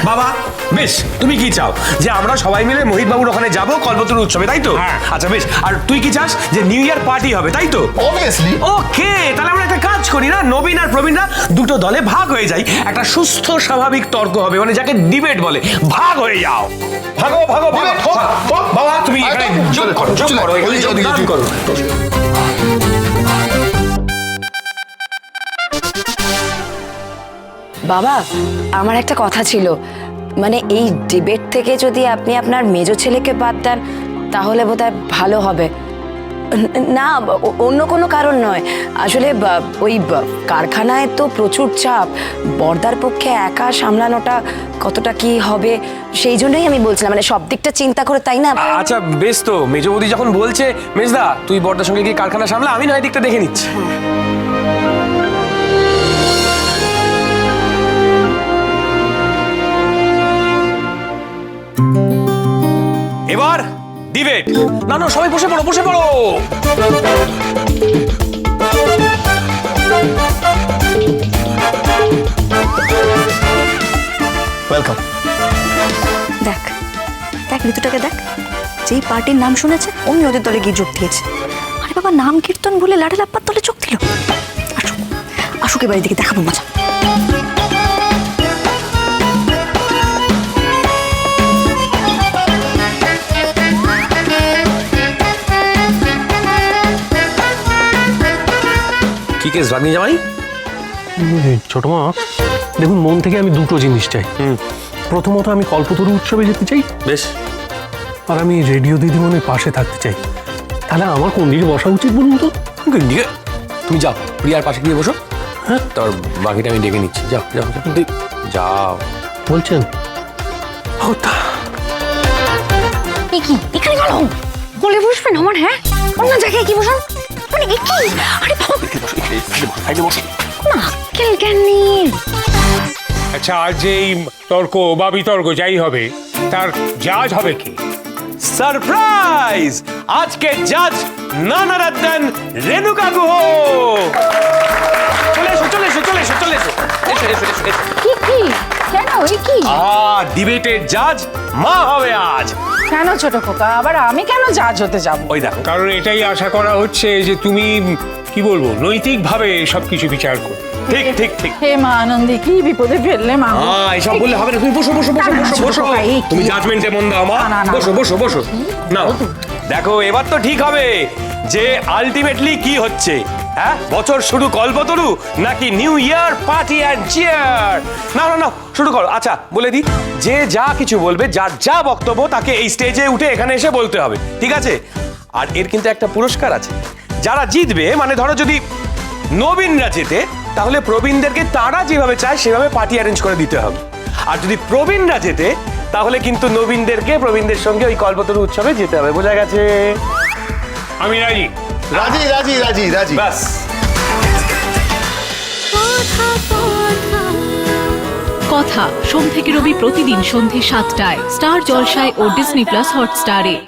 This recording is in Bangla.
বাবা বেশ, তুমি কি চাও যে আমরা সবাই মিলে মোহিত বাবুর ওখানে যাবো কল্পতরু উৎসবে, তাই তো? আচ্ছা বেশ, আর তুই কি চাস যে নিউ ইয়ার পার্টি হবে, তাই তো? অবভিয়াসলি। ওকে, তাহলে আমরা একটা কাজ করি না, নবীন আর প্রবীণরা দুটো দলে ভাগ হয়ে যাই, একটা সুস্থ স্বাভাবিক তর্ক হবে, মানে যাকে ডিবেট বলে। ভাগ হয়ে যাও, ভাগো ভাগো ভাগো। বাবা তুমি এখানে যোগ করো, যোগ করো, এখানে যোগদান করো। বাবা, আমার একটা কথা ছিল, মানে এই ডিবেট থেকে যদি আপনি আপনার মেজো ছেলেকে বাদ দেন তাহলে বোধহয় ভালো হবে। না, অন্য কোনো কারণ নয়, আসলে ওই কারখানায় তো প্রচুর চাপ, বর্দার পক্ষে একা সামলানোটা কতটা কি হবে সেই জন্যই আমি বলছিলাম, মানে সব দিকটা চিন্তা করে, তাই না? আচ্ছা বেশ, তো মেজো বৌদি যখন বলছে, মেজদা তুই বর্দার সঙ্গে গিয়ে কারখানা সামলা, আমি নয় দিকটা দেখে নিচ্ছি। এবার ডিবেট। না না, সবাই বসে পড়ো, বসে পড়ো। ওয়েলকাম। দেখ দেখ ঋতুটাকে দেখ, যেই পার্টির নাম শুনেছে অমনি ওদের দলে গিয়ে যোগ দিয়েছে। আরে বাবা, নাম কীর্তন বলে লাঠা লাপ্পার দলে যোগ দিল। আসুক আসুক, এবার এদিকে দেখাবো মজা। কি কেস ভাগ্নি জামাই? ছোট মা, দেখুন মন থেকে আমি দুটো জিনিস চাই। প্রথমত আমি কল্পতরু উৎসবে যেতে চাই, বেশ। আর আমি রেডিও দিদিমণির পাশে থাকতে চাই। তাহলে আমার কোন দিকে বসা উচিত বলুন তো? তুমি যাও, প্রিয়ার পাশে গিয়ে বসো। হ্যাঁ, তোর বাকিটা আমি ডেকে নিচ্ছি। যাও যাও যাও। বলছেন? কি এখানে গেল বলে বসবেন আমার? হ্যাঁ, অন্য জায়গায় কি বসুন, মানে কি? আরে বাবা, না কেলকেনি। আচ্ছা, আজ এই তর্ক বা বিতর্ক যাই হবে, তার জাজ হবে কি? সারপ্রাইজ! আজকে জাজ নানা রাতন রেণুকা গুহ। চলে এসো, চলে এসো, চলে এসো, চলে এসো। এসো এসো এসো এসো। কি কেন ওই কি? ডিবেটের জাজ মা হবে আজ। কেন ছোট খোকা, আবার আমি কেন জাজ হতে যাব? ওই দেখো, কারণ এটাই আশা করা হচ্ছে যে তুমি কি বলবো, নৈতিকভাবে সবকিছু বিচার করো। ঠিক ঠিক ঠিক। হে মা আনন্দী, কি বিপদে ফেললে মা। এইসব বললে হবে না, তুমি বসো বসো বসো বসো বসো। তুমি জাজমেন্টে মন দাও মা। বসো বসো বসো। নাও দেখো, এবার তো ঠিক হবে যে আলটিমেটলি কি হচ্ছে। হ্যাঁ, বছর শুরু কল্পতরু নাকি new year party and cheer? না না না, শুরু করো। আচ্ছা বলে দিই, যে যা কিছু বলবে, যার যা বক্তব্য, তাকে এই স্টেজে উঠে এখানে এসে বলতে হবে, ঠিক আছে? আর এর কিন্তু একটা পুরস্কার আছে। যারা জিতবে, মানে ধরো যদি নবীনরা জেতে, তাহলে প্রবীণদেরকে তারা যেভাবে চায় সেভাবে পার্টি অ্যারেঞ্জ করে দিতে হবে। আর যদি প্রবীণরা জেতে, তাহলে কিন্তু নবীনদেরকে প্রবীণদের সঙ্গে ওই কল্পতরু উৎসবে যেতে হবে। বোঝা গেছে? আমি রাজি। রাজি রাজি রাজি রাজি। ব্যাস। কথা সোম থেকে রবি প্রতিদিন সন্ধ্যে ৭টায় স্টার জলসায় ও ডিজনি প্লাস হটস্টারে।